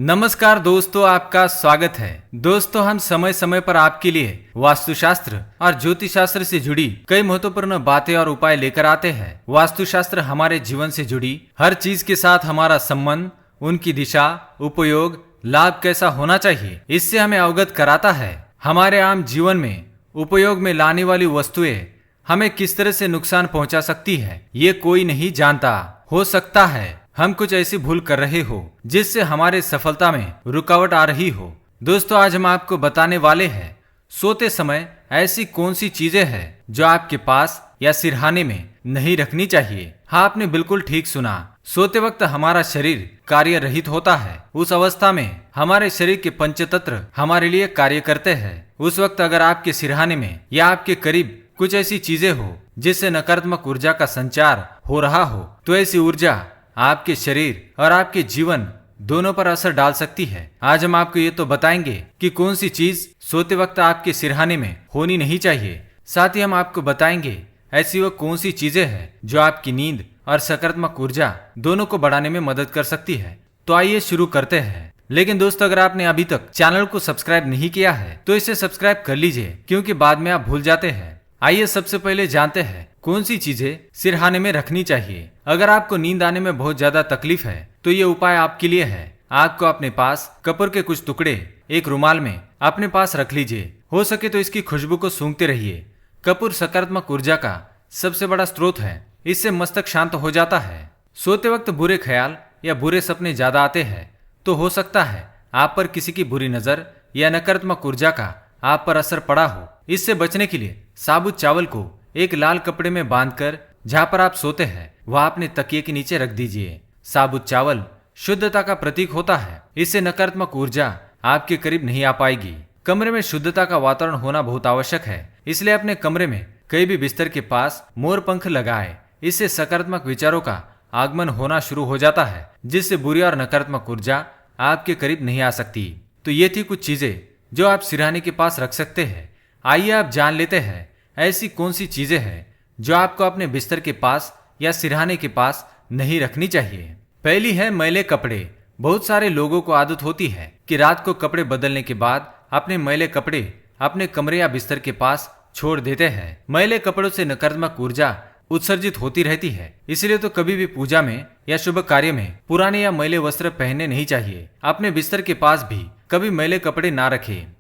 नमस्कार दोस्तों, आपका स्वागत है। दोस्तों, हम समय समय पर आपके लिए वास्तुशास्त्र और ज्योतिष शास्त्र से जुड़ी कई महत्वपूर्ण बातें और उपाय लेकर आते हैं। वास्तुशास्त्र हमारे जीवन से जुड़ी हर चीज के साथ हमारा संबंध, उनकी दिशा, उपयोग, लाभ कैसा होना चाहिए, इससे हमें अवगत कराता है। हमारे आम जीवन में उपयोग में लाने वाली वस्तुएं हमें किस तरह से नुकसान पहुंचा सकती है, ये कोई नहीं जानता। हो सकता है हम कुछ ऐसी भूल कर रहे हो जिससे हमारे सफलता में रुकावट आ रही हो। दोस्तों, आज हम आपको बताने वाले हैं सोते समय ऐसी कौन सी चीजें हैं जो आपके पास या सिरहाने में नहीं रखनी चाहिए। हाँ, आपने बिल्कुल ठीक सुना। सोते वक्त हमारा शरीर कार्य रहित होता है। उस अवस्था में हमारे शरीर के पंचतंत्र हमारे लिए कार्य करते हैं। उस वक्त अगर आपके सिरहाने में या आपके करीब कुछ ऐसी चीजें हो जिससे नकारात्मक ऊर्जा का संचार हो रहा हो, तो ऐसी ऊर्जा आपके शरीर और आपके जीवन दोनों पर असर डाल सकती है। आज हम आपको ये तो बताएंगे कि कौन सी चीज सोते वक्त आपके सिरहाने में होनी नहीं चाहिए। साथ ही हम आपको बताएंगे ऐसी वो कौन सी चीजें हैं जो आपकी नींद और सकारात्मक ऊर्जा दोनों को बढ़ाने में मदद कर सकती है। तो आइए शुरू करते हैं। लेकिन दोस्तों, अगर आपने अभी तक चैनल को सब्सक्राइब नहीं किया है तो इसे सब्सक्राइब कर लीजिए, क्योंकि बाद में आप भूल जाते हैं। आइए सबसे पहले जानते हैं कौन सी चीजें सिरहाने में रखनी चाहिए। अगर आपको नींद आने में बहुत ज्यादा तकलीफ है तो ये उपाय आपके लिए है। आपको अपने पास कपूर के कुछ टुकड़े एक रुमाल में अपने पास रख लीजिए। हो सके तो इसकी खुशबू को सूंघते रहिए। कपूर सकारात्मक ऊर्जा का सबसे बड़ा स्रोत है। इससे मस्तक शांत हो जाता है। सोते वक्त बुरे ख्याल या बुरे सपने ज्यादा आते हैं तो हो सकता है आप पर किसी की बुरी नजर या नकारात्मक ऊर्जा का आप पर असर पड़ा हो। इससे बचने के लिए साबुत चावल को एक लाल कपड़े में बांधकर जहाँ पर आप सोते हैं वह अपने तकिए के नीचे रख दीजिए। साबुत चावल शुद्धता का प्रतीक होता है। इससे नकारात्मक ऊर्जा आपके करीब नहीं आ पाएगी। कमरे में शुद्धता का वातावरण होना बहुत आवश्यक है, इसलिए अपने कमरे में कहीं भी बिस्तर के पास मोर पंख लगाए। इससे सकारात्मक विचारों का आगमन होना शुरू हो जाता है, जिससे बुरी और नकारात्मक ऊर्जा आपके करीब नहीं आ सकती। तो ये थी कुछ चीजें जो आप सिरहाने के पास रख सकते हैं। आइए आप जान लेते हैं ऐसी कौन सी चीजें हैं जो आपको अपने बिस्तर के पास या सिरहाने के पास नहीं रखनी चाहिए। पहली है मैले कपड़े। बहुत सारे लोगों को आदत होती है कि रात को कपड़े बदलने के बाद अपने मैले कपड़े अपने कमरे या बिस्तर के पास छोड़ देते हैं। मैले कपड़ों से नकारात्मक ऊर्जा उत्सर्जित होती रहती है, इसलिए तो कभी भी पूजा में या शुभ कार्य में पुराने या मैले वस्त्र पहनने नहीं चाहिए। अपने बिस्तर के पास भी कभी मैले कपड़े ना रखें।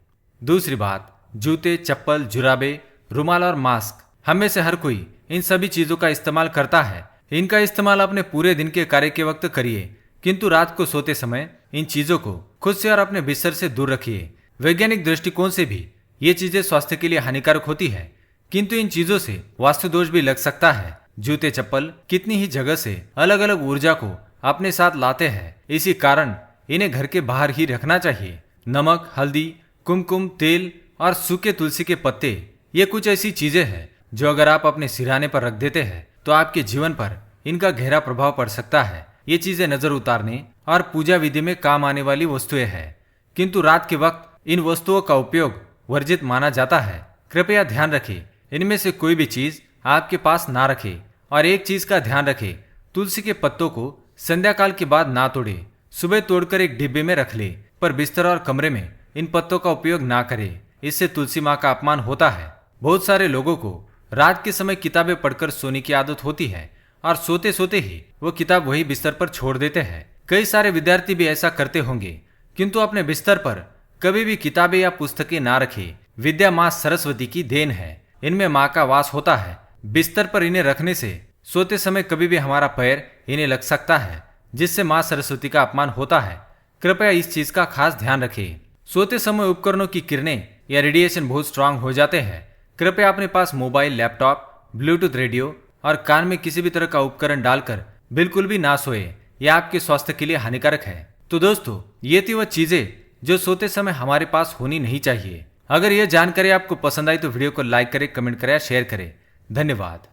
दूसरी बात, जूते, चप्पल, जुराबे, रुमाल और मास्क। हम में से हर कोई इन सभी चीजों का इस्तेमाल करता है। इनका इस्तेमाल अपने पूरे दिन के कार्य के वक्त करिए, किंतु रात को सोते समय इन चीजों को खुद से और अपने बिस्तर से दूर रखिए। वैज्ञानिक दृष्टिकोण से भी ये चीजें स्वास्थ्य के लिए हानिकारक होती है, किंतु इन चीजों से वास्तु दोष भी लग सकता है। जूते, चप्पल कितनी ही जगह से अलग अलग ऊर्जा को अपने साथ लाते हैं, इसी कारण इन्हें घर के बाहर ही रखना चाहिए। नमक, हल्दी, कुमकुम, तेल और सूखे तुलसी के पत्ते, ये कुछ ऐसी चीजें हैं जो अगर आप अपने सिरहाने पर रख देते हैं तो आपके जीवन पर इनका गहरा प्रभाव पड़ सकता है। ये चीजें नजर उतारने और पूजा विधि में काम आने वाली वस्तुएं हैं, किंतु रात के वक्त इन वस्तुओं का उपयोग वर्जित माना जाता है। कृपया ध्यान रखें, इनमें से कोई भी चीज आपके पास ना रखें। और एक चीज का ध्यान रखें, तुलसी के पत्तों को संध्या काल के बाद ना तोड़े। सुबह तोड़कर एक डिब्बे में रख ले, पर बिस्तर और कमरे में इन पत्तों का उपयोग ना करें। इससे तुलसी माँ का अपमान होता है। बहुत सारे लोगों को रात के समय किताबें पढ़कर सोने की आदत होती है और सोते सोते ही वो किताब वही बिस्तर पर छोड़ देते हैं। कई सारे विद्यार्थी भी ऐसा करते होंगे, किंतु अपने बिस्तर पर कभी भी किताबें या पुस्तकें ना रखें। विद्या माँ सरस्वती की देन है, इनमें माँ का वास होता है। बिस्तर पर इन्हें रखने से सोते समय कभी भी हमारा पैर इन्हें लग सकता है, जिससे माँ सरस्वती का अपमान होता है। कृपया इस चीज का खास ध्यान रखें। सोते समय उपकरणों की किरणें या रेडिएशन बहुत स्ट्रांग हो जाते हैं। कृपया अपने पास मोबाइल, लैपटॉप, ब्लूटूथ रेडियो और कान में किसी भी तरह का उपकरण डालकर बिल्कुल भी ना सोए। यह आपके स्वास्थ्य के लिए हानिकारक है। तो दोस्तों, ये थी वह चीजें जो सोते समय हमारे पास होनी नहीं चाहिए। अगर यह जानकारी आपको पसंद आई तो वीडियो को लाइक करें, कमेंट करें, शेयर करें। धन्यवाद।